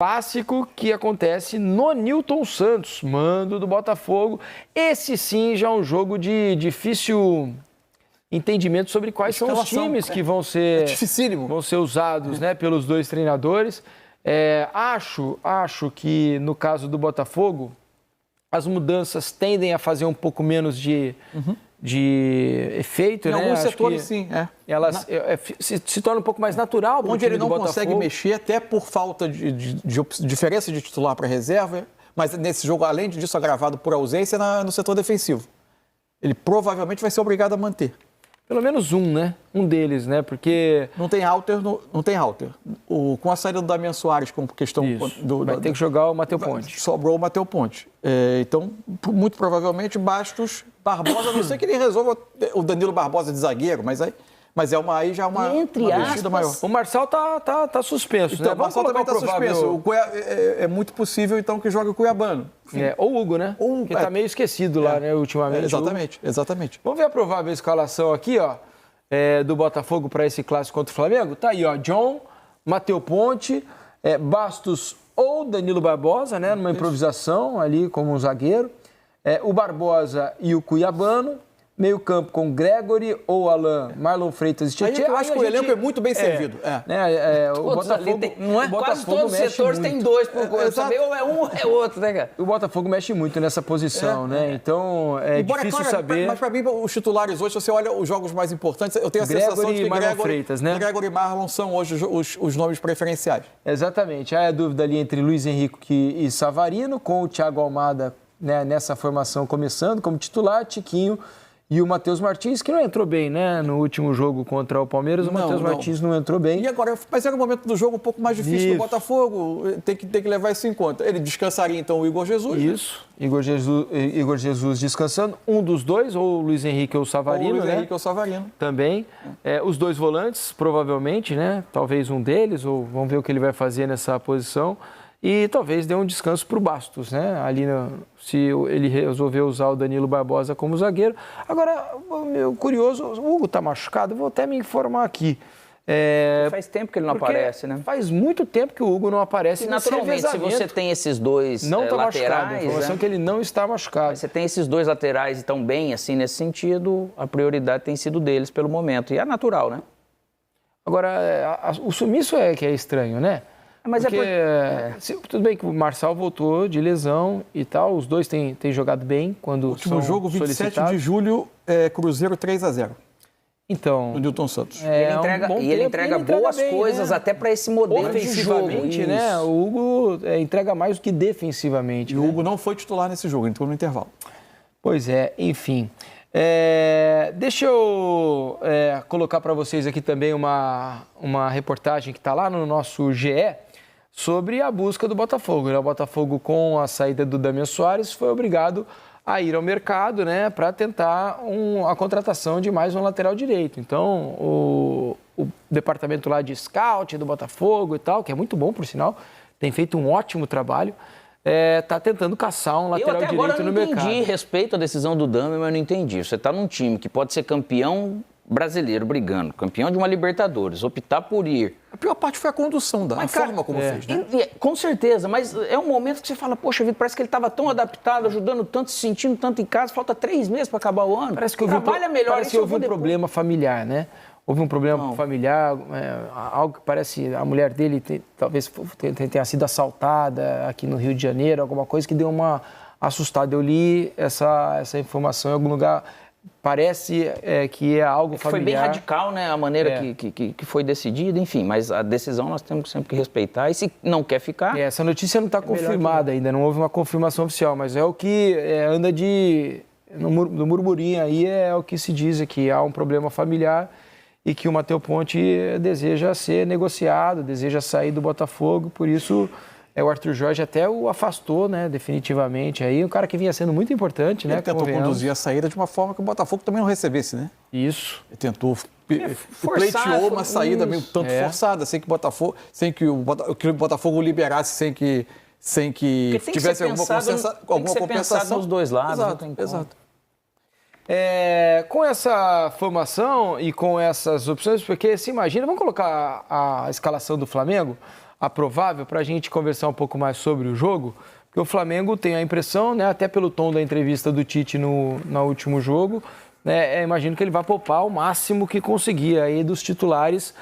Clássico que acontece no Nilton Santos, mando do Botafogo. Esse sim já é um jogo de difícil entendimento sobre quais são os times que vão ser usados, né, pelos dois treinadores. Acho que no caso do Botafogo, as mudanças tendem a fazer um pouco menos de efeito, em né? alguns Acho setores, sim. Elas se torna um pouco mais natural. Onde ele não consegue mexer, até por falta de diferença de titular para reserva, mas nesse jogo, além disso, agravado por ausência no setor defensivo. Ele provavelmente vai ser obrigado a manter. Pelo menos um, né? Um deles, né? Porque... Não tem Halter. Com a saída do Damian Soares, com questão... Vai ter que jogar o Matheus Ponte. Sobrou o Matheus Ponte. Então, muito provavelmente, Bastos, Barbosa, a não sei que ele resolva o Danilo Barbosa de zagueiro, mas aí já é uma mexida maior. O Marçal tá suspenso, então, né? O Marçal também está suspenso. É muito possível, então, que jogue o Cuiabano. Ou o Hugo, né? Que tá meio esquecido lá, né, ultimamente. Exatamente. Vamos ver a provável escalação aqui, ó, do Botafogo para esse clássico contra o Flamengo. Tá aí, ó, John, Matheus Ponte, Bastos ou Danilo Barbosa, né, numa improvisação ali como um zagueiro. O Barbosa e o Cuiabano. Meio campo com Gregory ou Alain, Marlon Freitas e Tietchan. Eu acho que o elenco é muito bem servido. O Botafogo, quase todos os setores tem dois por coisa. Saber ou é um ou é outro, né, cara? O Botafogo mexe muito nessa posição, né? Então é difícil saber. Mas para mim, os titulares hoje, se você olha os jogos mais importantes, eu tenho a sensação de que Gregory e Marlon são hoje os nomes preferenciais. Exatamente. Há a dúvida ali entre Luiz Henrique e Savarino, com o Thiago Almada, né, nessa formação começando como titular, Tiquinho e o Matheus Martins, que não entrou bem, né? No último jogo contra o Palmeiras, o Matheus Martins não entrou bem. E agora, mas era um momento do jogo um pouco mais difícil do Botafogo. Tem que levar isso em conta. Ele descansaria, então, o Igor Jesus. Isso. Né? Igor Jesus descansando. Um dos dois, ou o Luiz Henrique ou o Savarino, Henrique ou o Savarino. Também. Os dois volantes, provavelmente, né? Talvez um deles, ou vamos ver o que ele vai fazer nessa posição. E talvez dê um descanso para o Bastos, né? Ali, se ele resolver usar o Danilo Barbosa como zagueiro. Agora, meu curioso, o Hugo está machucado, vou até me informar aqui. Faz tempo que ele não aparece, né? Faz muito tempo que o Hugo não aparece. E naturalmente, se você tem esses dois não tá laterais... Machucado. A informação é que ele não está machucado. Mas você tem esses dois laterais e tão bem, assim, nesse sentido, a prioridade tem sido deles pelo momento. E é natural, né? Agora, o sumiço é que é estranho, né? Mas tudo bem que o Marçal voltou de lesão e tal, os dois têm jogado bem quando último jogo, 27 de julho, Cruzeiro 3-0. Então, no Nilton Santos. Ele entrega boas bem, coisas, né? Até para esse modelo de jogo, né? O Hugo entrega mais do que defensivamente. E o Hugo não foi titular nesse jogo, entrou no intervalo. Pois é, enfim. Deixa eu colocar para vocês aqui também uma reportagem que está lá no nosso GE sobre a busca do Botafogo. O Botafogo, com a saída do Damian Soares, foi obrigado a ir ao mercado, né, para tentar a contratação de mais um lateral direito. Então, o departamento lá de scout do Botafogo e tal, que é muito bom, por sinal, tem feito um ótimo trabalho, está tentando caçar um lateral direito no mercado. Eu entendi respeito à decisão do Damian, mas eu não entendi. Você está num time que pode ser campeão brasileiro brigando, campeão de uma Libertadores, optar por ir. A pior parte foi a condução forma como fez, né? Com certeza, mas é um momento que você fala, poxa vida, parece que ele estava tão adaptado, ajudando tanto, se sentindo tanto em casa, falta 3 meses para acabar o ano. Parece que houve um problema familiar, né? Houve um problema familiar, algo que parece a mulher dele talvez tenha sido assaltada aqui no Rio de Janeiro, alguma coisa que deu uma assustada. Eu li essa informação em algum lugar. Parece que é algo familiar. Foi bem radical, né? A maneira que foi decidida, enfim. Mas a decisão nós temos sempre que respeitar. E se não quer ficar... Essa notícia não está confirmada ainda, não houve uma confirmação oficial. Mas é o que anda no murmurinho aí, é o que se diz aqui. Há um problema familiar e que o Matheus Ponte deseja ser negociado, deseja sair do Botafogo. Por isso... o Arthur Jorge até o afastou, né, definitivamente. Aí um cara que vinha sendo muito importante, né? Ele tentou conduzir a saída de uma forma que o Botafogo também não recebesse, né? Isso. Ele tentou, pleiteou uma saída meio tanto forçada, sem que o Botafogo liberasse, sem que tivesse alguma compensação dos dois lados. Exato. Com essa formação e com essas opções, porque se imagina, vamos colocar a escalação do Flamengo. a provável, para a gente conversar um pouco mais sobre o jogo, porque o Flamengo tem a impressão, né, até pelo tom da entrevista do Tite no último jogo, né, imagino que ele vai poupar o máximo que conseguir aí dos titulares,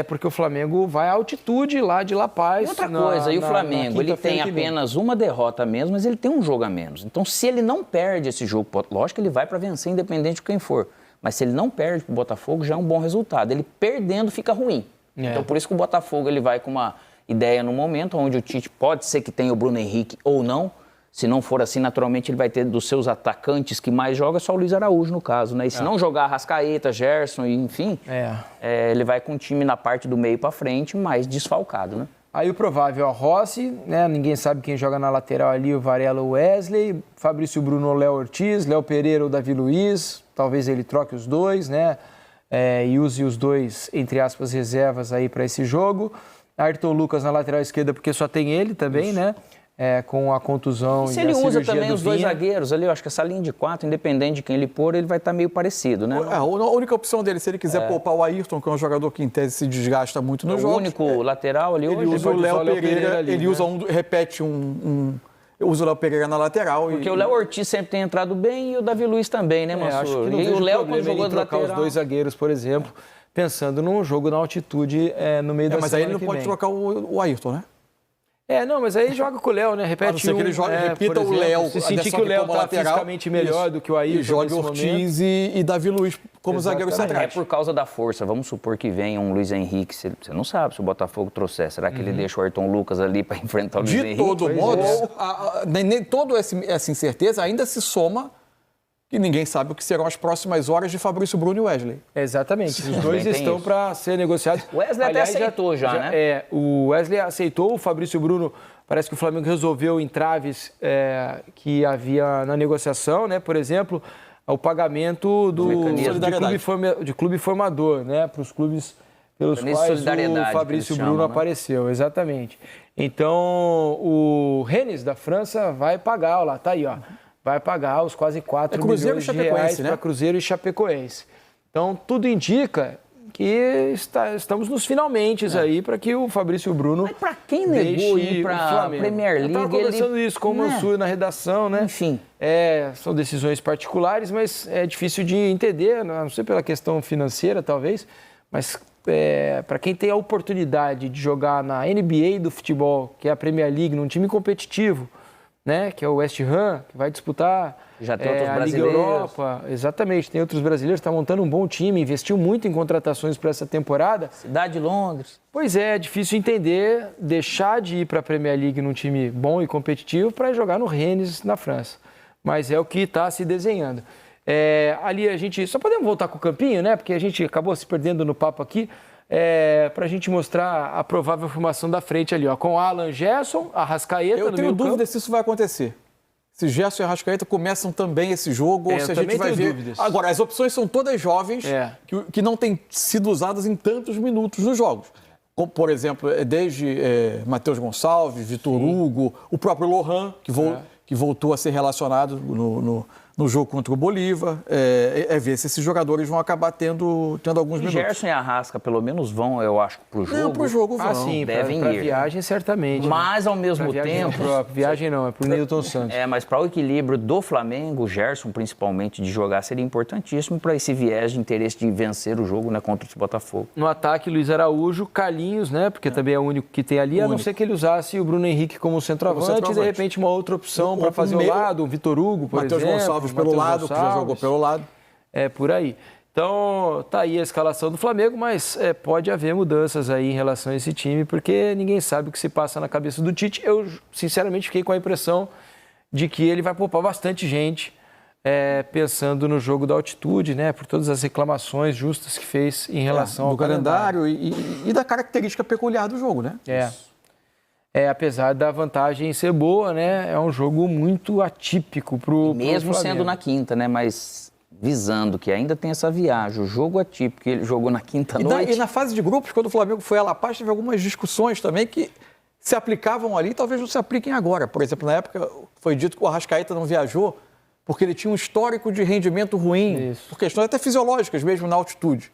porque o Flamengo vai à altitude lá de La Paz. E outra coisa, o Flamengo, ele tem apenas uma derrota a menos, mas ele tem um jogo a menos. Então, se ele não perde esse jogo, lógico que ele vai para vencer independente de quem for, mas se ele não perde para o Botafogo, já é um bom resultado. Ele perdendo fica ruim. Então, por isso que o Botafogo ele vai com uma ideia no momento, onde o Tite pode ser que tenha o Bruno Henrique ou não. Se não for assim, naturalmente ele vai ter dos seus atacantes que mais joga, só o Luiz Araújo, no caso, né? E se não jogar Arrascaeta, Gerson, enfim, ele vai com o time na parte do meio para frente, mais desfalcado, né? Aí o provável é o Rossi, né? Ninguém sabe quem joga na lateral ali, o Varela ou o Wesley, Fabrício Bruno ou Léo Ortiz, Léo Pereira ou Davi Luiz, talvez ele troque os dois, né? E use os dois, entre aspas, reservas aí para esse jogo. Ayrton Lucas na lateral esquerda, porque só tem ele também, né? Com a contusão e se ele usa também os dois Vinha. zagueiros ali, eu acho que essa linha de 4, independente de quem ele pôr, ele vai estar meio parecido, né? A única opção dele, se ele quiser poupar o Ayrton, que é um jogador que em tese se desgasta muito nos jogos. O único lateral ali ele hoje. Usa o Léo Pereira, ali, ele né? usa repete usa o Léo Pereira na lateral. Porque o Léo Ortiz sempre tem entrado bem e o Davi Luiz também, né, Mansur? Acho que não E vejo o Léo, problema quando jogou em de trocar lateral... os dois zagueiros, por exemplo, pensando num jogo na altitude no meio da semana. Mas aí ele não que pode vem. trocar o Ayrton, né? Não, mas aí joga com o Léo, né? Repete A não ser que ele repita o Léo. Se sentir que o Léo está fisicamente melhor do que o Ayrton. E joga Ortiz e Davi Luiz como zagueiro central. É por causa da força. Vamos supor que venha um Luiz Henrique. Você não sabe se o Botafogo trouxer. Será que ele deixa o Ayrton Lucas ali para enfrentar o Luiz Henrique? De todo modo, nem toda essa incerteza ainda se soma que ninguém sabe o que serão as próximas horas de Fabrício Bruno e Wesley. Exatamente. Os dois estão para ser negociados. O Wesley até aceitou já, né? O Wesley aceitou, o Fabrício Bruno, parece que o Flamengo resolveu entraves que havia na negociação, né? Por exemplo, o pagamento de clube formador, né? Para os clubes pelos quais o Fabrício Bruno apareceu. Exatamente. Então, o Rennes da França vai pagar, lá, tá aí, ó. Vai pagar os quase 4 milhões de reais para Cruzeiro e Chapecoense. Então, tudo indica que estamos nos finalmente aí para que o Fabrício Bruno. Mas para quem negou ir para a Premier League? Eu estava conversando isso com o Mansur na redação, né? Enfim. São decisões particulares, mas é difícil de entender, não sei pela questão financeira, talvez, mas para quem tem a oportunidade de jogar na NBA do futebol, que é a Premier League, num time competitivo, né, que é o West Ham, que vai disputar já tem outros a brasileiros. Liga Europa. Exatamente, tem outros brasileiros, está montando um bom time, investiu muito em contratações para essa temporada. Cidade de Londres. Pois é difícil entender deixar de ir para a Premier League num time bom e competitivo para jogar no Rennes, na França. Mas é o que está se desenhando. Ali a gente... Só podemos voltar com o campinho, né? Porque a gente acabou se perdendo no papo aqui. Para a gente mostrar a provável formação da frente ali, ó, com Alan, Gerson, Arrascaeta no meio campo. Eu tenho dúvida se isso vai acontecer. Se Gerson e Arrascaeta começam também esse jogo, ou se a gente vai ver... Dúvidas. Agora, as opções são todas jovens, que não têm sido usadas em tantos minutos nos jogos. Como, por exemplo, desde Matheus Gonçalves, Vitor Hugo, o próprio Lohan, que voltou a ser relacionado no jogo contra o Bolívar, ver se esses jogadores vão acabar tendo alguns minutos. Gerson e Arrasca, pelo menos, vão, eu acho, para o jogo. Não, para o jogo vão. Sim, devem para ir. viagem, certamente. Mas, ao mesmo tempo... Viagem não, é para o Nilton Santos. Mas para o equilíbrio do Flamengo, o Gerson, principalmente, de jogar, seria importantíssimo para esse viés de interesse de vencer o jogo, né, contra o Botafogo. No ataque, Luiz Araújo, Carlinhos, né, porque também é o único que tem ali, a não ser que ele usasse o Bruno Henrique como centroavante e, de repente, uma outra opção para fazer o lado, o Vitor Hugo, por exemplo. Matheus Gonçalves pelo lado, que já jogou pelo lado. Por aí. Então, tá aí a escalação do Flamengo, mas pode haver mudanças aí em relação a esse time, porque ninguém sabe o que se passa na cabeça do Tite. Eu, sinceramente, fiquei com a impressão de que ele vai poupar bastante gente, pensando no jogo da altitude, né, por todas as reclamações justas que fez em relação ao calendário. E da característica peculiar do jogo, né? Apesar da vantagem ser boa, né? É um jogo muito atípico para o Flamengo. Mesmo sendo na quinta, né? Mas visando que ainda tem essa viagem, o jogo atípico que ele jogou na quinta-noite. E na fase de grupos, quando o Flamengo foi a La Paz, teve algumas discussões também que se aplicavam ali e talvez não se apliquem agora. Por exemplo, na época foi dito que o Arrascaeta não viajou porque ele tinha um histórico de rendimento ruim, por questões até fisiológicas mesmo na altitude.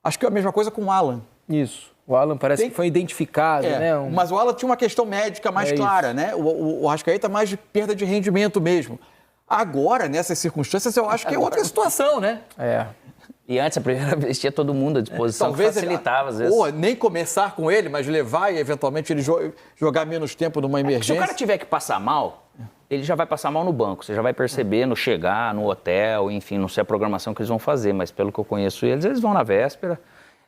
Acho que é a mesma coisa com o Alan. Isso. O Alan parece que foi identificado, né? Mas o Alan tinha uma questão médica mais clara, né? O Arrascaeta mais de perda de rendimento mesmo. Agora, nessas circunstâncias, eu acho que é outra situação, né? E antes, a primeira vez, tinha todo mundo à disposição, talvez facilitava, às vezes. Ou nem começar com ele, mas levar e, eventualmente, ele jogar menos tempo numa emergência. Se o cara tiver que passar mal, ele já vai passar mal no banco. Você já vai perceber no chegar, no hotel, enfim, não sei a programação que eles vão fazer, mas pelo que eu conheço eles vão na véspera.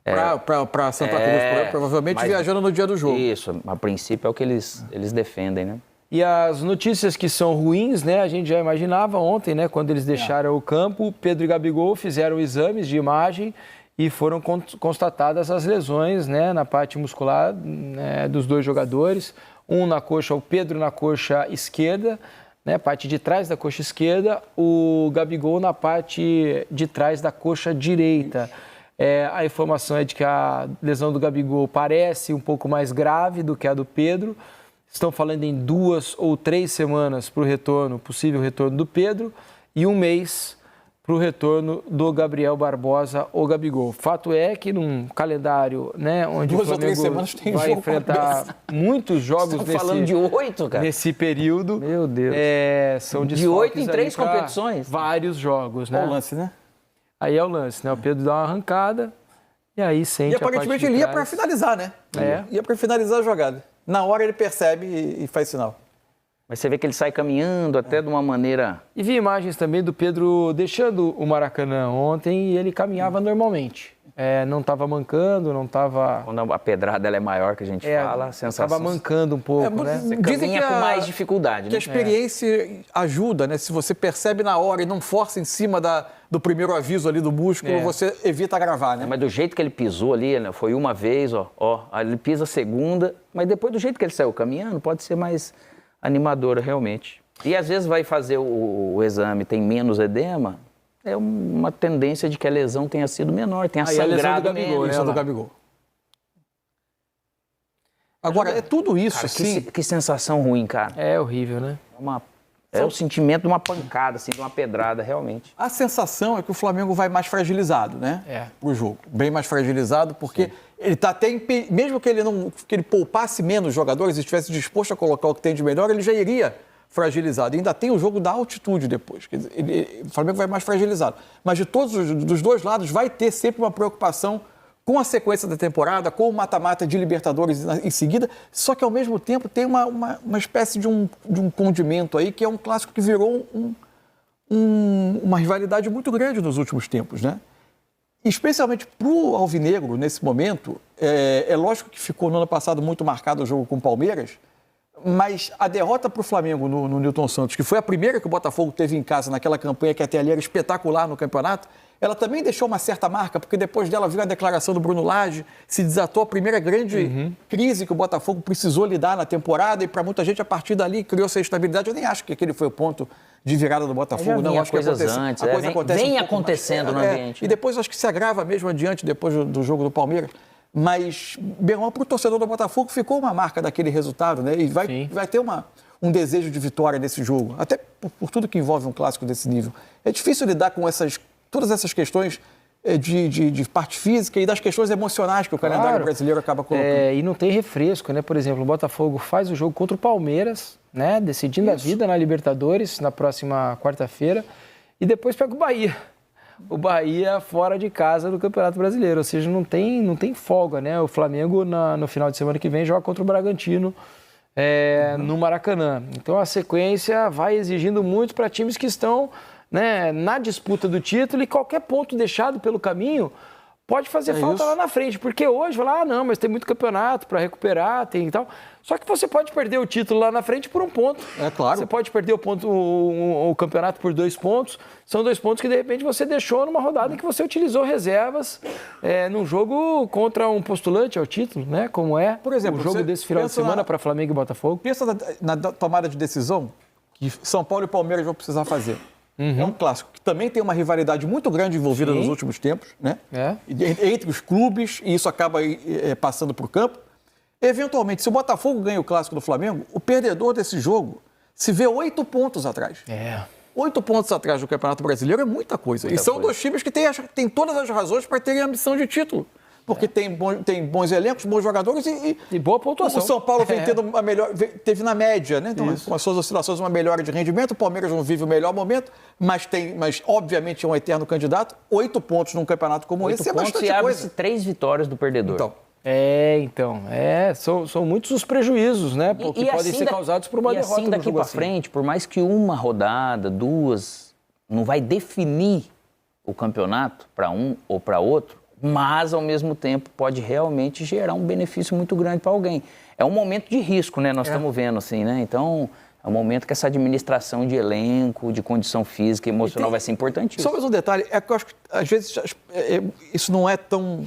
Para Santa Cruz, provavelmente viajando no dia do jogo. Isso, a princípio é o que eles defendem, né? E as notícias que são ruins, né? A gente já imaginava ontem, né? Quando eles deixaram o campo, Pedro e Gabigol fizeram exames de imagem e foram constatadas as lesões, né? Na parte muscular, né, dos dois jogadores. Um na coxa, o Pedro na coxa esquerda, né? Parte de trás da coxa esquerda. O Gabigol na parte de trás da coxa direita. A informação é de que a lesão do Gabigol parece um pouco mais grave do que a do Pedro. Estão falando em 2 ou 3 semanas para o retorno, possível retorno do Pedro, e 1 mês para o retorno do Gabriel Barbosa ou Gabigol. Fato é que num calendário, né, onde 2 ou 3 semanas tem vai enfrentar muitos jogos falando de 8, cara. Nesse período. Meu Deus. São de 8 em 3 competições. Vários jogos, né? É o lance, né? Aí é o lance, né? O Pedro dá uma arrancada e aí sente. E aparentemente ele ia para finalizar, né? Ia para finalizar a jogada. Na hora ele percebe e faz sinal. Mas você vê que ele sai caminhando até de uma maneira... E vi imagens também do Pedro deixando o Maracanã ontem e ele caminhava normalmente. Não estava mancando, não estava... Quando a pedrada ela é maior, que a gente fala, a sensação... Estava mancando um pouco, né? Você caminha com mais dificuldade, né? Que a experiência ajuda, né? Se você percebe na hora e não força em cima do primeiro aviso ali do músculo, você evita agravar, né? Mas do jeito que ele pisou ali, né? Foi uma vez, aí ele pisa a segunda, mas depois do jeito que ele saiu caminhando, pode ser mais animadora, realmente. E às vezes vai fazer o exame, tem menos edema, é uma tendência de que a lesão tenha sido menor, tenha sangrado menos. A lesão do Gabigol. Agora, é tudo isso, cara, assim... Que sensação ruim, cara. É horrível, né? É o sentimento de uma pancada, assim, de uma pedrada, realmente. A sensação é que o Flamengo vai mais fragilizado, né? Pro jogo. Bem mais fragilizado, porque ele está até... Mesmo que ele poupasse menos jogadores e estivesse disposto a colocar o que tem de melhor, ele já iria fragilizado. E ainda tem o jogo da altitude depois. Quer dizer, o Flamengo vai mais fragilizado. Mas dos dois lados vai ter sempre uma preocupação com a sequência da temporada, com o mata-mata de Libertadores em seguida, só que ao mesmo tempo tem uma espécie de um condimento aí, que é um clássico que virou uma rivalidade muito grande nos últimos tempos, né? Especialmente para o Alvinegro, nesse momento, é lógico que ficou no ano passado muito marcado o jogo com o Palmeiras, mas a derrota para o Flamengo no Newton Santos, que foi a primeira que o Botafogo teve em casa naquela campanha que até ali era espetacular no campeonato, ela também deixou uma certa marca, porque depois dela veio a declaração do Bruno Lage, se desatou a primeira grande crise que o Botafogo precisou lidar na temporada, e para muita gente a partir dali criou-se a estabilidade. Eu nem acho que aquele foi o ponto de virada do Botafogo, não. Acho que antes, vem acontecendo no ambiente. E depois acho que se agrava mesmo adiante, depois do jogo do Palmeiras. Mas, bem, para o torcedor do Botafogo ficou uma marca daquele resultado, né? E vai ter um desejo de vitória nesse jogo, até por tudo que envolve um clássico desse nível. É difícil lidar com todas essas questões de parte física e das questões emocionais que o calendário brasileiro acaba colocando. E não tem refresco, né? Por exemplo, o Botafogo faz o jogo contra o Palmeiras, né? Decidindo a vida na Libertadores na próxima quarta-feira, e depois pega o Bahia. O Bahia fora de casa do Campeonato Brasileiro, ou seja, não tem folga, né? O Flamengo no final de semana que vem joga contra o Bragantino no Maracanã. Então a sequência vai exigindo muito para times que estão, né, na disputa do título, e qualquer ponto deixado pelo caminho pode fazer falta lá na frente, porque hoje vai lá, mas tem muito campeonato para recuperar, tem e tal. Só que você pode perder o título lá na frente por um ponto. É claro. Você pode perder o campeonato por 2 pontos. São 2 pontos que, de repente, você deixou numa rodada em que você utilizou reservas num jogo contra um postulante ao título, né? Como é, por exemplo, o jogo desse final de semana para Flamengo e Botafogo. Pensa na tomada de decisão que São Paulo e Palmeiras vão precisar fazer. É um clássico que também tem uma rivalidade muito grande envolvida nos últimos tempos, né? Entre os clubes, e isso acaba passando para o campo. Eventualmente, se o Botafogo ganha o clássico do Flamengo, o perdedor desse jogo se vê 8 pontos atrás. 8 pontos atrás do Campeonato Brasileiro é muita coisa. E são 2 times que têm todas as razões para terem ambição de título. porque tem bons elencos, bons jogadores e boa pontuação. O São Paulo vem tendo uma melhor, teve na média, né? Então, com as suas oscilações, uma melhora de rendimento. O Palmeiras não vive o melhor momento, mas obviamente é um eterno candidato. 8 pontos num campeonato como esse é bastante coisa. E abre-se 3 vitórias do perdedor. São muitos os prejuízos, né? Porque podem ser causados por uma derrota. E assim daqui para frente, por mais que uma rodada, 2, não vai definir o campeonato para um ou para outro, mas ao mesmo tempo pode realmente gerar um benefício muito grande para alguém. É um momento de risco, né? Nós estamos vendo assim, né? Então, é um momento que essa administração de elenco, de condição física e emocional vai ser importantíssima. Só mais um detalhe, é que eu acho que às vezes isso não é tão